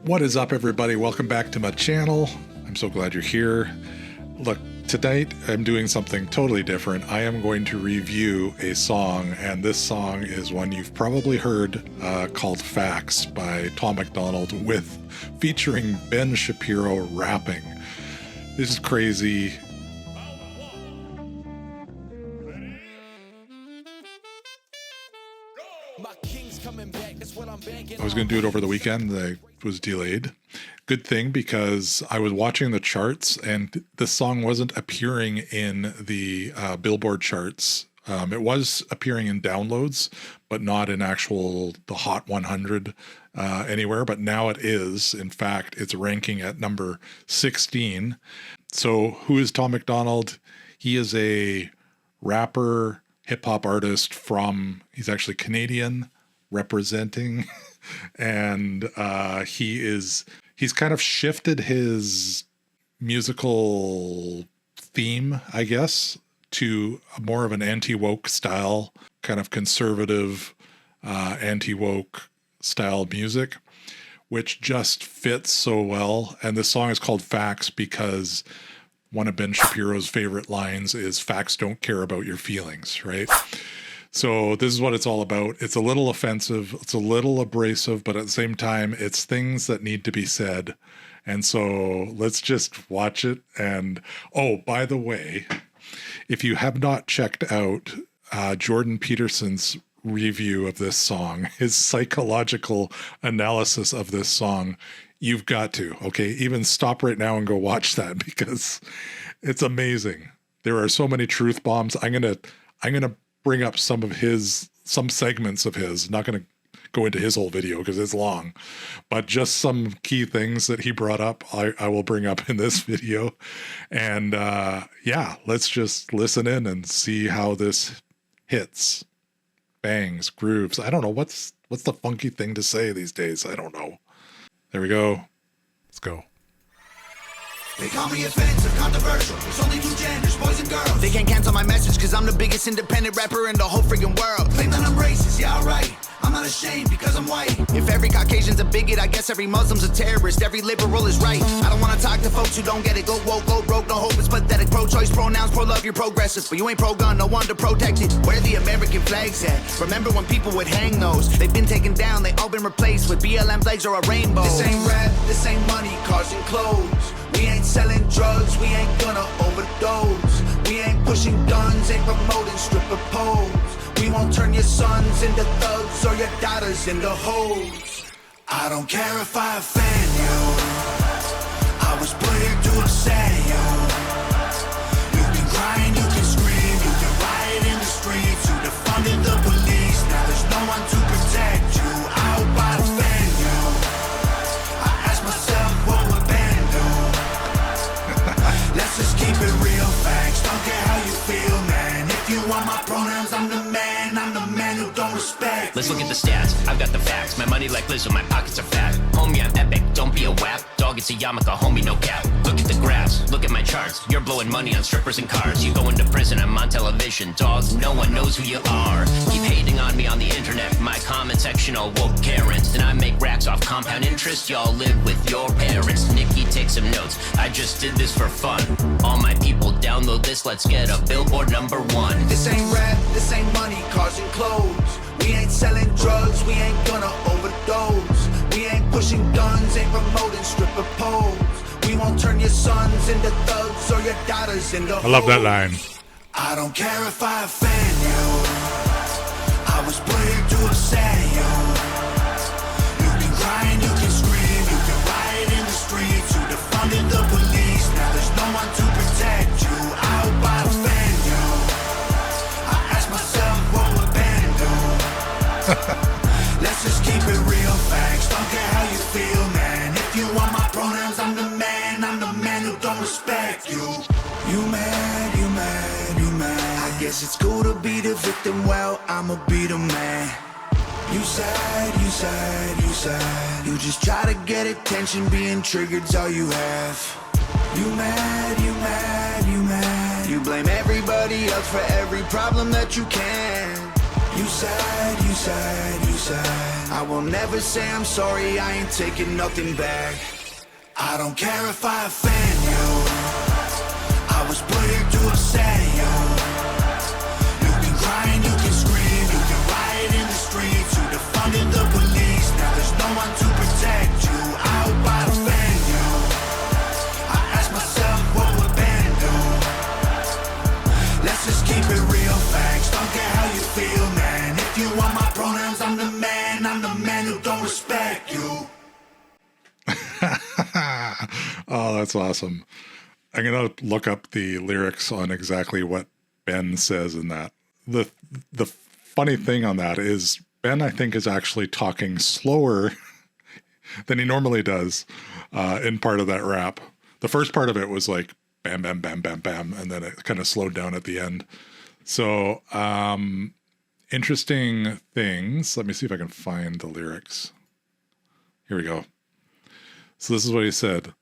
What is up, everybody? Welcome back to my channel. I'm so glad you're here. Look, tonight I'm doing something totally different. I am going to review a song, and this song is one you've probably heard called Facts by Tom Macdonald featuring Ben Shapiro rapping. This is crazy. I was going to do it over the weekend. It was delayed. Good thing, because I was watching the charts and this song wasn't appearing in the Billboard charts. It was appearing in downloads, but not in the Hot 100 anywhere. But now it is. In fact, it's ranking at number 16. So who is Tom Macdonald? He is a rapper, hip-hop artist he's actually Canadian, representing, and he's kind of shifted his musical theme, I guess, to more of an anti-woke style, kind of conservative anti-woke style music, which just fits so well. And this song is called Facts because one of Ben Shapiro's favorite lines is "Facts don't care about your feelings," right? So this is what it's all about. It's a little offensive, it's a little abrasive, but at the same time, it's things that need to be said. And so let's just watch it. And oh, by the way, if you have not checked out Jordan Peterson's review of this song, his psychological analysis of this song, you've got to, okay? Even stop right now and go watch that, because it's amazing. There are so many truth bombs. I'm gonna bring up some segments of his. Not going to go into his whole video because it's long, but just some key things that he brought up, I will bring up in this video. And yeah, let's just listen in and see how this hits, bangs, grooves. I don't know what's the funky thing to say these days. I don't know. There we go. Let's go. They call me offensive, controversial. There's only two genders, boys and girls. They can't cancel my message because I'm the biggest independent rapper in the whole friggin' world. Claim that I'm racist, yeah, alright. I'm not ashamed because I'm white. If every Caucasian's a bigot, I guess every Muslim's a terrorist. Every liberal is right. I don't want to talk to folks who don't get it. Go woke, go broke, no hope, it's pathetic. Pro-choice, pronouns, pro-love, you're progressive. But you ain't pro-gun, no one to protect it. Where the American flags at? Remember when people would hang those? They've been taken down, they all been replaced with BLM flags or a rainbow. This ain't rap, this ain't money, cars and clothes. We ain't selling drugs, we ain't gonna overdose. We ain't pushing guns, ain't promoting stripper poles. We won't turn your sons into thugs or your daughters into hoes. I don't care if I offend you. I was put here to upset you. You can cry and you can scream, you can riot in the streets. You defunded the police, now there's no one to protect you. I hope I offend you. I ask myself, what would Ben do? Let's just keep it real, facts. Don't care how you feel, man. If you want my pronouns, I'm the man who don't respect. Let's look at the stats, I've got the facts. My money like Lizzo, my pockets are fat. Homie, I'm epic, don't be a wap. Dog, it's a yarmulke, homie, no cap. Look at the graphs, look at my charts. You're blowing money on strippers and cars. You go into prison, I'm on television. Dog, no one knows who you are. Keep hating on me on the internet. My comment section all woke Karens. And I make racks off compound interest. Y'all live with your parents. Nikki, take some notes, I just did this for fun. All my people, download this, let's get a Billboard #1. This ain't rap, this ain't money, cars and clothes. We ain't selling drugs, we ain't gonna overdose. We ain't pushing guns, ain't promoting stripper poles. We won't turn your sons into thugs or your daughters into hoes. I love that line. I don't care if I offend you. I was put here to upset you. You can cry and you can scream, you can riot in the streets. You defunded the police, now there's no one to protect you. I hope I offend you. I ask myself, what would Ben do? Let's just keep it real, facts. Don't care how you feel, man. If you want my pronouns, I'm the man who don't respect you. You mad, you mad, you mad. I guess it's cool to be the victim, well, I'ma be the man. You sad, you sad, you sad. You just try to get attention, being triggered's all you have. You mad, you mad, you mad. You blame everybody else for every problem that you can. You said, you said, you said I will never say I'm sorry, I ain't taking nothing back. I don't care if I offend you, I was put here to upset you. You can cry and you can scream, you can riot in the streets, you defunded the police, now there's no one to protect you. I hope I offend you, I ask myself what would Ben do. Let's just keep it real, facts, don't care how you feel, man. If you want my pronouns, I'm the man who don't respect you. Oh, that's awesome. I'm going to look up the lyrics on exactly what Ben says in that. The funny thing on that is Ben, I think, is actually talking slower than he normally does in part of that rap. The first part of it was like bam, bam, bam, bam, bam, and then it kind of slowed down at the end. So interesting things. Let me see if I can find the lyrics. Here we go. So this is what he said.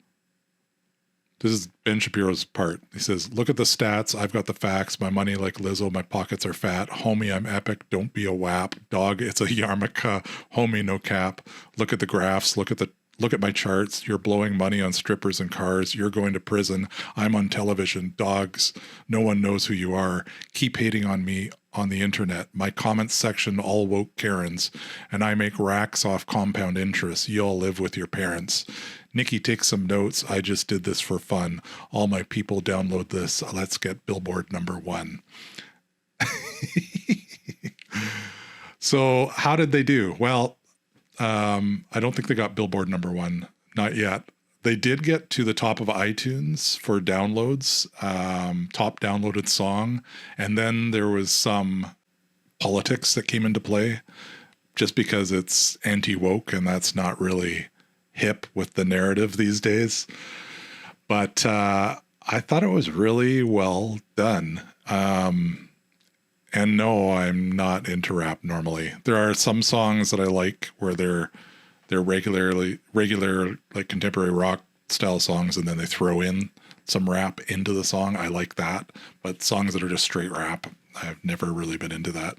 This is Ben Shapiro's part. He says, look at the stats. I've got the facts. My money like Lizzo. My pockets are fat. Homie, I'm epic. Don't be a wap. Dog, it's a yarmulke. Homie, no cap. Look at the graphs. Look at my charts. You're blowing money on strippers and cars. You're going to prison. I'm on television. Dogs, no one knows who you are. Keep hating on me on the internet. My comments section all woke Karens, and I make racks off compound interest. You all live with your parents. Nikki, take some notes. I just did this for fun. All my people download this. Let's get Billboard #1. So how did they do? Well, I don't think they got Billboard #1. Not yet. They did get to the top of iTunes for downloads, top downloaded song. And then there was some politics that came into play just because it's anti-woke and that's not really hip with the narrative these days. But I thought it was really well done. And no, I'm not into rap normally. There are some songs that I like where they're regular like contemporary rock style songs, and then they throw in some rap into the song. I like that, but songs that are just straight rap, I've never really been into that.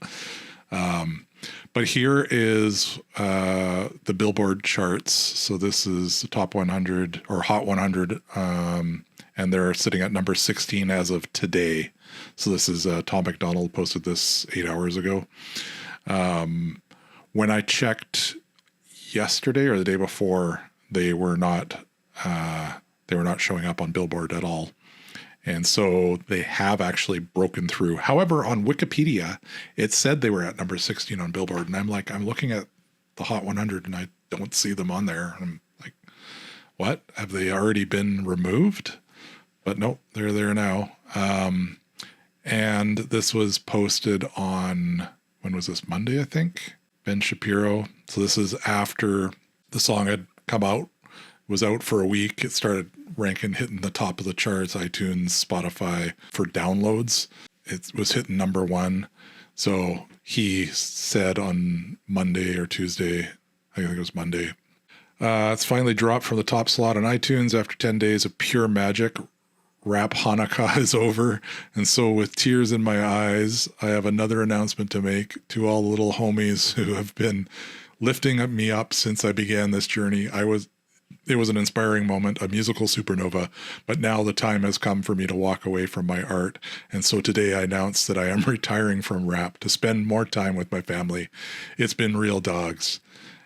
But here is the Billboard charts. So this is the top 100 or Hot 100, and they're sitting at number 16 as of today. So this is Tom Macdonald posted this 8 hours ago. When I checked yesterday or the day before, they were not showing up on Billboard at all. And so they have actually broken through. However, on Wikipedia, it said they were at number 16 on Billboard. And I'm looking at the Hot 100 and I don't see them on there. I'm like, what? Have they already been removed? But nope, they're there now. And this was posted on, when was this? Monday, I think? Ben Shapiro. So this is after the song had come out, was out for a week. It started ranking, hitting the top of the charts, iTunes, Spotify for downloads. It was hitting #1. So he said on Monday or Tuesday, I think it was Monday, it's finally dropped from the top slot on iTunes after 10 days of pure magic. Rap Hanukkah is over, and so with tears in my eyes, I have another announcement to make to all the little homies who have been lifting me up since I began this journey. It was an inspiring moment, a musical supernova, but now the time has come for me to walk away from my art, and so today I announce that I am retiring from rap to spend more time with my family. It's been real, dogs.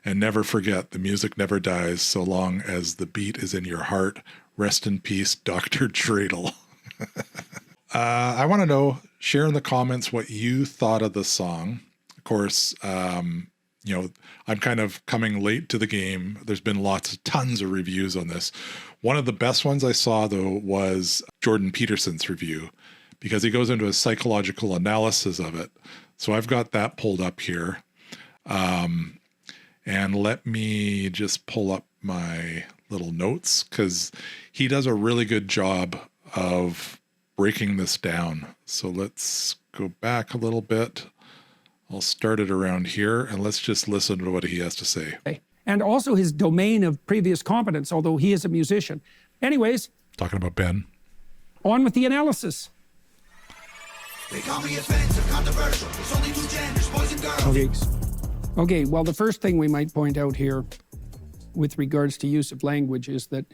And never forget, the music never dies so long as the beat is in your heart. Rest in peace, Dr. Dreidel. I want to know, share in the comments what you thought of the song. Of course, I'm kind of coming late to the game. There's been tons of reviews on this. One of the best ones I saw, though, was Jordan Peterson's review, because he goes into a psychological analysis of it. So I've got that pulled up here. And let me just pull up my little notes, because he does a really good job of breaking this down. So let's go back a little bit. I'll start it around here, and let's just listen to what he has to say. And also his domain of previous competence, although he is a musician. Anyways. Talking about Ben. On with the analysis. They call me offensive, controversial. There's only two genders, boys and girls. Okay, well, the first thing we might point out here with regards to use of language is that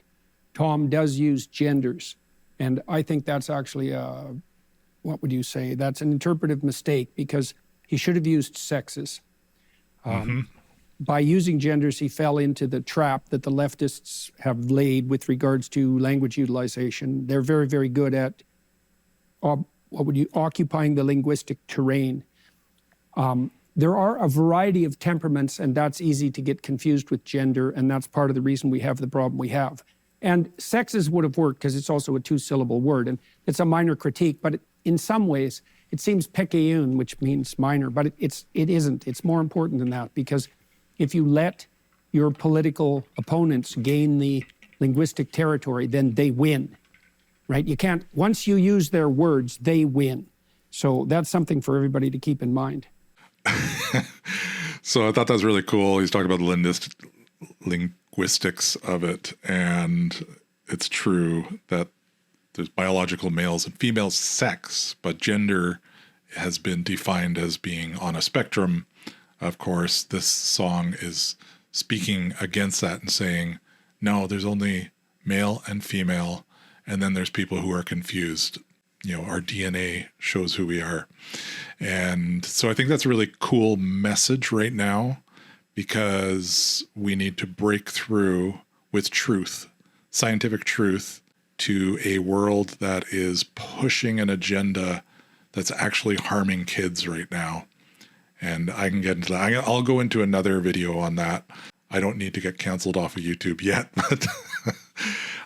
Tom does use genders. And I think that's actually what would you say? That's an interpretive mistake because he should have used sexes. By using genders, he fell into the trap that the leftists have laid with regards to language utilization. They're very, very good at occupying the linguistic terrain. There are a variety of temperaments, and that's easy to get confused with gender, and that's part of the reason we have the problem we have. And sexes would have worked because it's also a two-syllable word, and it's a minor critique, but in some ways, it seems picayune, which means minor, but it isn't. It's more important than that, because if you let your political opponents gain the linguistic territory, then they win, right? You can't, once you use their words, they win. So that's something for everybody to keep in mind. So I thought that was really cool. He's talking about the linguistics of it, and it's true that there's biological males and females sex, but gender has been defined as being on a spectrum. Of course, this song is speaking against that and saying, no, there's only male and female, and then there's people who are confused. You know, our DNA shows who we are. And so I think that's a really cool message right now, because we need to break through with truth, scientific truth, to a world that is pushing an agenda that's actually harming kids right now. And I can get into that. I'll go into another video on that. I don't need to get canceled off of YouTube yet.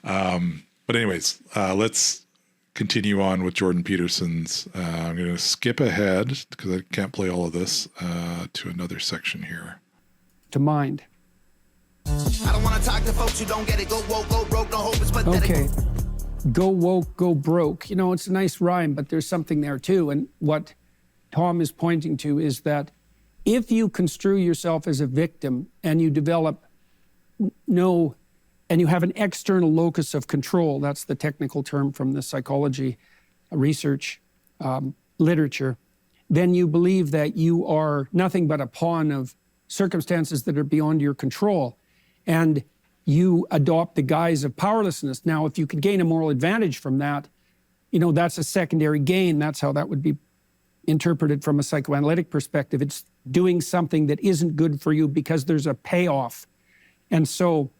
But anyways, let's continue on with Jordan Peterson's. I'm going to skip ahead because I can't play all of this to another section here. To mind. I don't want to talk to folks who don't get it. Go woke, go broke, no hope is pathetic. Okay. Go woke, go broke. You know, it's a nice rhyme, but there's something there too. And what Tom is pointing to is that if you construe yourself as a victim and you develop and you have an external locus of control, that's the technical term from the psychology research literature, then you believe that you are nothing but a pawn of circumstances that are beyond your control. And you adopt the guise of powerlessness. Now, if you could gain a moral advantage from that, you know, that's a secondary gain. That's how that would be interpreted from a psychoanalytic perspective. It's doing something that isn't good for you because there's a payoff. And so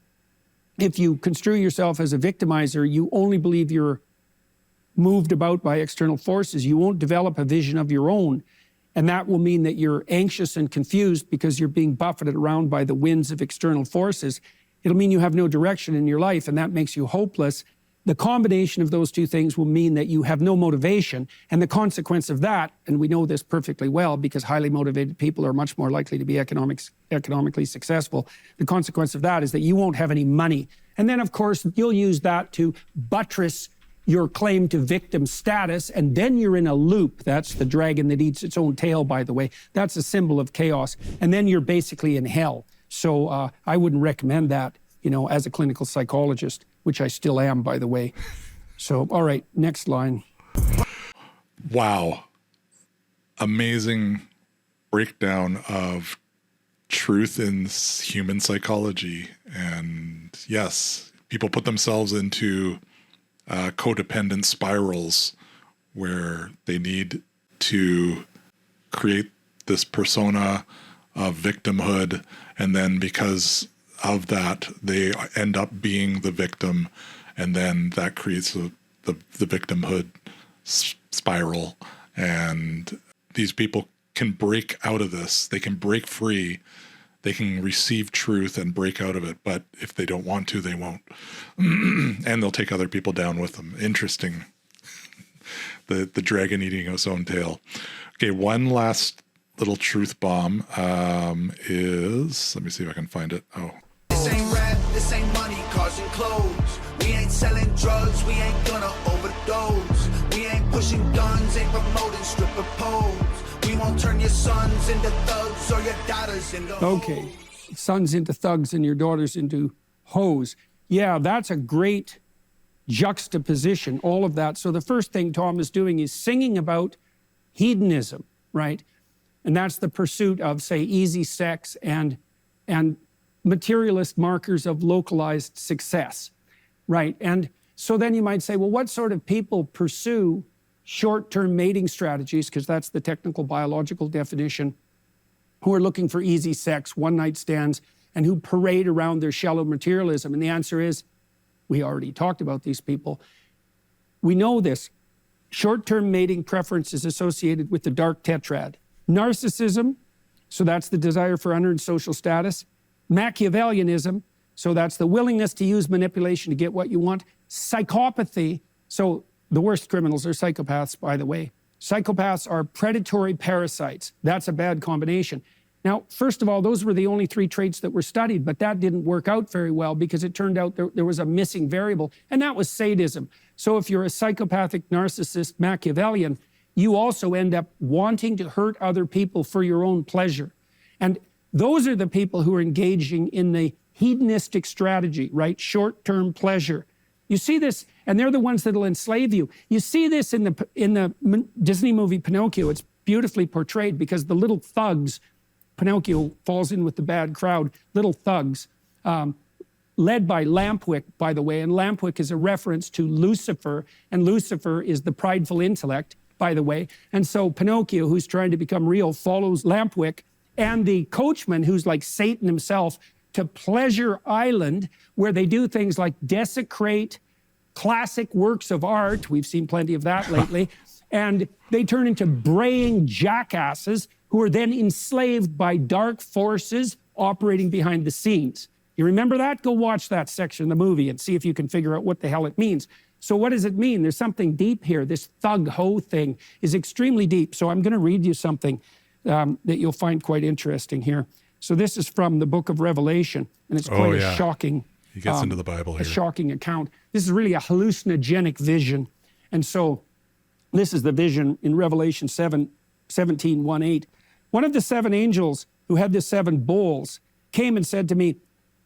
if you construe yourself as a victimizer, you only believe you're moved about by external forces. You won't develop a vision of your own. And that will mean that you're anxious and confused because you're being buffeted around by the winds of external forces. It'll mean you have no direction in your life, and that makes you hopeless. The combination of those two things will mean that you have no motivation, and the consequence of that, and we know this perfectly well because highly motivated people are much more likely to be economically successful. The consequence of that is that you won't have any money. And then, of course, you'll use that to buttress your claim to victim status, and then you're in a loop. That's the dragon that eats its own tail, by the way. That's a symbol of chaos. And then you're basically in hell. So I wouldn't recommend that, you know, as a clinical psychologist, which I still am, by the way. So, all right, next line. Wow. Amazing breakdown of truth in human psychology. And yes, people put themselves into codependent spirals where they need to create this persona of victimhood, and then because of that they end up being the victim, and then that creates the victimhood spiral. And these people can break out of this. They can break free. They can receive truth and break out of it, but if they don't want to, they won't. And they'll take other people down with them. Interesting. The dragon eating its own tail. Okay, one last little truth bomb is, let me see if I can find it. Oh. This ain't rap, this ain't money, cars and clothes. We ain't selling drugs, we ain't gonna overdose. We ain't pushing guns, ain't promoting stripper poles. We won't turn your sons into thugs or your daughters into hoes. Okay, sons into thugs and your daughters into hoes. Yeah, that's a great juxtaposition, all of that. So the first thing Tom is doing is singing about hedonism, right? And that's the pursuit of, say, easy sex and materialist markers of localized success, right? And so then you might say, well, what sort of people pursue short-term mating strategies, because that's the technical biological definition, who are looking for easy sex, one-night stands, and who parade around their shallow materialism? And the answer is, we already talked about these people. We know this. Short-term mating preference is associated with the dark tetrad. Narcissism, so that's the desire for unearned social status. Machiavellianism, so that's the willingness to use manipulation to get what you want. Psychopathy, so the worst criminals are psychopaths, by the way. Psychopaths are predatory parasites. That's a bad combination. Now, first of all, those were the only 3 traits that were studied, but that didn't work out very well because it turned out there was a missing variable, and that was sadism. So if you're a psychopathic, narcissist, Machiavellian, you also end up wanting to hurt other people for your own pleasure. And those are the people who are engaging in the hedonistic strategy, right? Short-term pleasure. You see this, and they're the ones that'll enslave you. You see this in the Disney movie Pinocchio. It's beautifully portrayed because the little thugs, Pinocchio falls in with the bad crowd, little thugs, led by Lampwick, by the way, and Lampwick is a reference to Lucifer, and Lucifer is the prideful intellect, by the way. And so Pinocchio, who's trying to become real, follows Lampwick and the coachman, who's like Satan himself, to Pleasure Island, where they do things like desecrate classic works of art. We've seen plenty of that lately. And they turn into braying jackasses who are then enslaved by dark forces operating behind the scenes. You remember that? Go watch that section of the movie and see if you can figure out what the hell it means. So what does it mean? There's something deep here. This thug-ho thing is extremely deep. So I'm going to read you something that you'll find quite interesting here. So this is from the book of Revelation, and it's quite a shocking... He gets into the Bible here. A shocking account. This is really a hallucinogenic vision. And so this is the vision in Revelation 17:1-8. One of the 7 angels who had the 7 bowls came and said to me,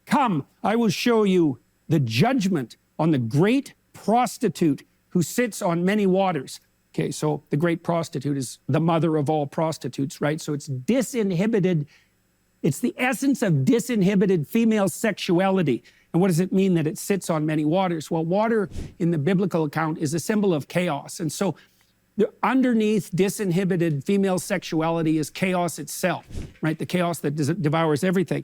"Come, I will show you the judgment on the great prostitute who sits on many waters." Okay, so the great prostitute is the mother of all prostitutes, right? So it's disinhibited. It's the essence of disinhibited female sexuality. And what does it mean that it sits on many waters? Well, water in the biblical account is a symbol of chaos. And so underneath disinhibited female sexuality is chaos itself, right? The chaos that devours everything.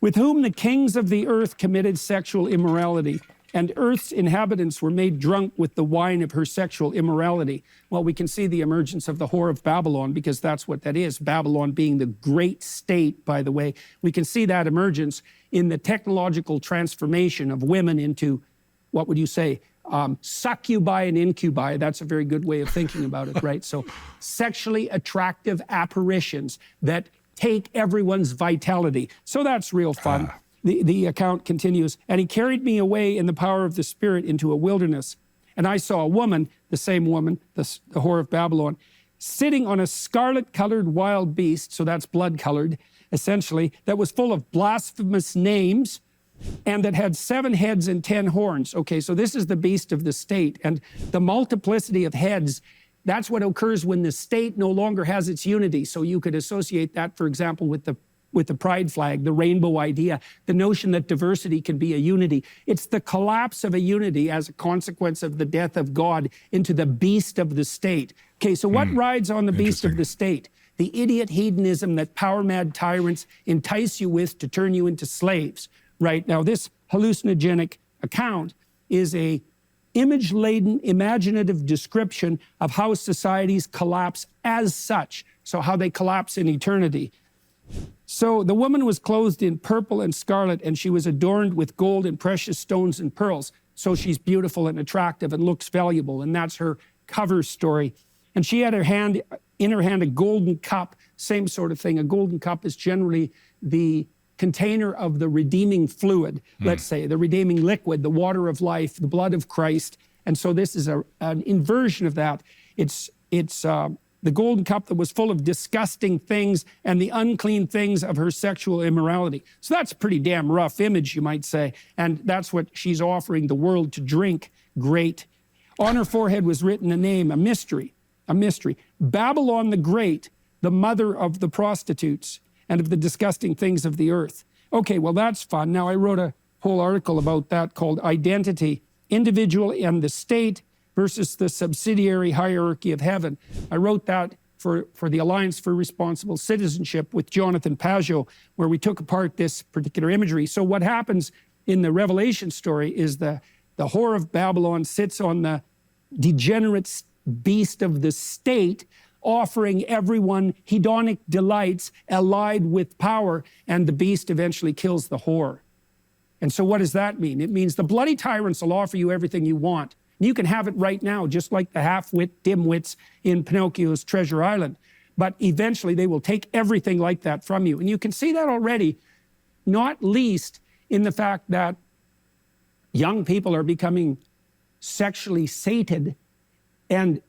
With whom the kings of the earth committed sexual immorality, and earth's inhabitants were made drunk with the wine of her sexual immorality. Well, we can see the emergence of the whore of Babylon, because that's what that is, Babylon being the great state, by the way. We can see that emergence in the technological transformation of women into, what would you say, succubi and incubi. That's a very good way of thinking about it, right? So sexually attractive apparitions that take everyone's vitality. So that's real fun. The account continues, "And he carried me away in the power of the Spirit into a wilderness. And I saw a woman, the same woman, the whore of Babylon, sitting on a scarlet-colored wild beast," so that's blood-colored, essentially, "that was full of blasphemous names, and that had 7 heads and 10 horns." Okay, so this is the beast of the state. And the multiplicity of heads, that's what occurs when the state no longer has its unity. So you could associate that, for example, with the pride flag, the rainbow idea, the notion that diversity can be a unity. It's the collapse of a unity as a consequence of the death of God into the beast of the state. Okay, so what rides on the beast of the state? The idiot hedonism that power-mad tyrants entice you with to turn you into slaves, right? Now, this hallucinogenic account is a image-laden, imaginative description of how societies collapse as such, so how they collapse in eternity. So the woman was clothed in purple and scarlet, and she was adorned with gold and precious stones and pearls. So she's beautiful and attractive and looks valuable, and that's her cover story. And she had in her hand a golden cup, same sort of thing. A golden cup is generally the container of the redeeming fluid, let's say, the redeeming liquid, the water of life, the blood of Christ. And so this is an inversion of that. It's the golden cup that was full of disgusting things and the unclean things of her sexual immorality. So that's a pretty damn rough image, you might say. And that's what she's offering the world to drink. Great. On her forehead was written a name, a mystery, a mystery. Babylon the Great, the mother of the prostitutes and of the disgusting things of the earth. Okay, well, that's fun. Now, I wrote a whole article about that called Identity, Individual and the State versus the Subsidiary Hierarchy of Heaven. I wrote that for the Alliance for Responsible Citizenship with Jonathan Pageau, where we took apart this particular imagery. So what happens in the Revelation story is the whore of Babylon sits on the degenerate beast of the state, offering everyone hedonic delights allied with power, and the beast eventually kills the whore. And so what does that mean? It means the bloody tyrants will offer you everything you want. You can have it right now, just like the half-wit dimwits in Pinocchio's Treasure Island. But eventually they will take everything like that from you. And you can see that already, not least in the fact that young people are becoming sexually sated and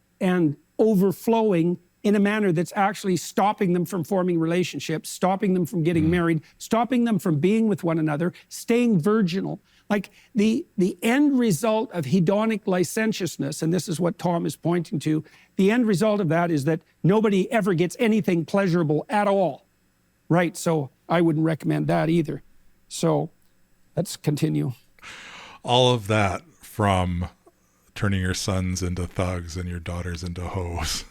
overflowing in a manner that's actually stopping them from forming relationships, stopping them from getting married, stopping them from being with one another, staying virginal. Like the end result of hedonic licentiousness, and this is what Tom is pointing to, the end result of that is that nobody ever gets anything pleasurable at all. Right, so I wouldn't recommend that either. So let's continue. All of that from turning your sons into thugs and your daughters into hoes.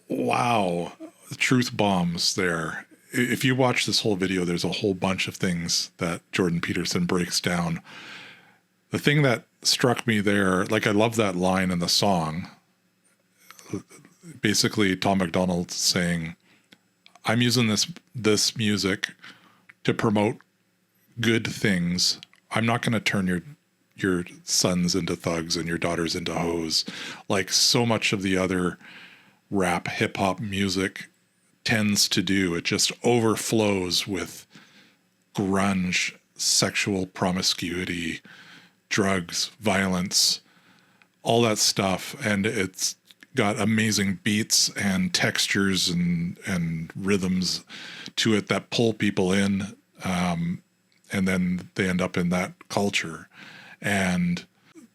Wow. Truth bombs there. If you watch this whole video, there's a whole bunch of things that Jordan Peterson breaks down. The thing that struck me there, like I love that line in the song. Basically, Tom Macdonald saying, I'm using this music to promote good things. I'm not going to turn your sons into thugs and your daughters into hoes, like so much of the other rap hip hop music tends to do. It just overflows with grunge, sexual promiscuity, drugs, violence, all that stuff. And it's got amazing beats and textures and rhythms to it that pull people in. And then they end up in that culture. And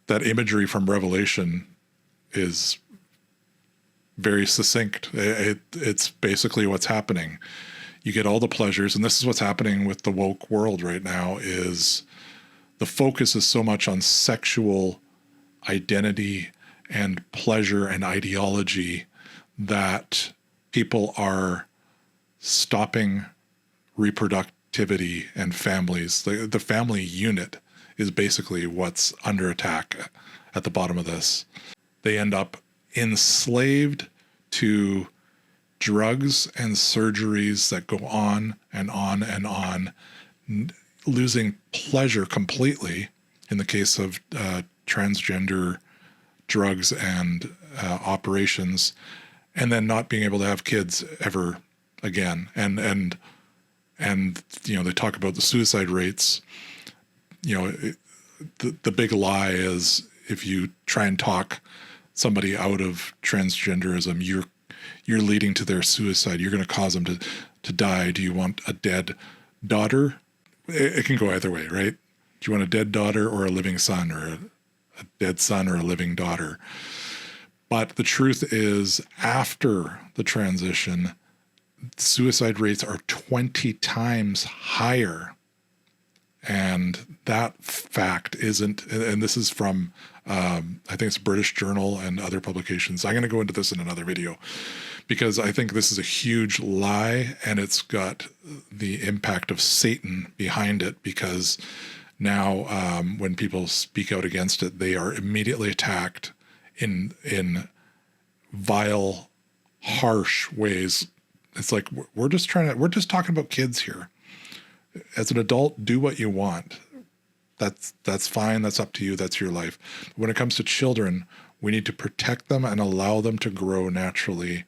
that imagery from Revelation is very succinct. It's basically what's happening. You get all the pleasures, and this is what's happening with the woke world right now, is the focus is so much on sexual identity and pleasure and ideology that people are stopping reproductivity and families. The family unit is basically what's under attack at the bottom of this. They end up enslaved to drugs and surgeries that go on and on and on, losing pleasure completely in the case of transgender drugs and operations, and then not being able to have kids ever again. And you know, they talk about the suicide rates. You know, the big lie is if you try and talk somebody out of transgenderism, you're leading to their suicide. You're going to cause them to die. Do you want a dead daughter? It can go either way, right? Do you want a dead daughter or a living son, or a dead son or a living daughter? But the truth is, after the transition, suicide rates are 20 times higher. And that fact isn't, and this is from, I think it's British Journal and other publications. I'm going to go into this in another video because I think this is a huge lie, and it's got the impact of Satan behind it, because now when people speak out against it, they are immediately attacked in vile, harsh ways. It's like, we're just talking about kids here. As an adult, do what you want. That's fine. That's up to you. That's your life. But when it comes to children, we need to protect them and allow them to grow naturally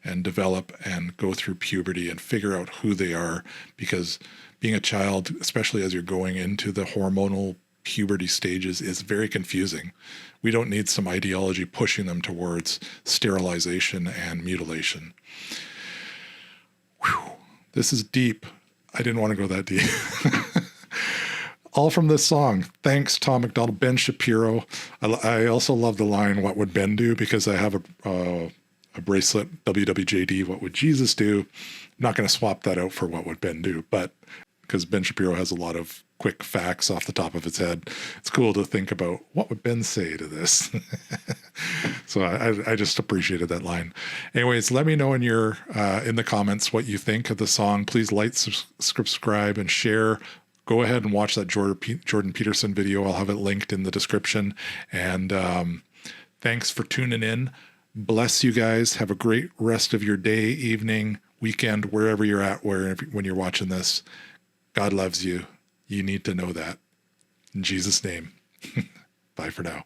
and develop and go through puberty and figure out who they are. Because being a child, especially as you're going into the hormonal puberty stages, is very confusing. We don't need some ideology pushing them towards sterilization and mutilation. Whew. This is deep. I didn't want to go that deep. All from this song. Thanks, Tom Macdonald. Ben Shapiro. I also love the line, "What would Ben do?" Because I have a a bracelet, WWJD, what would Jesus do? I'm not going to swap that out for what would Ben do, but because Ben Shapiro has a lot of quick facts off the top of his head, it's cool to think about what would Ben say to this. So I just appreciated that line. Anyways, let me know in the comments what you think of the song. Please like, subscribe, and share. Go ahead and watch that Jordan Peterson video. I'll have it linked in the description. And thanks for tuning in. Bless you guys. Have a great rest of your day, evening, weekend, wherever you're at, when you're watching this. God loves you. You need to know that. In Jesus' name. Bye for now.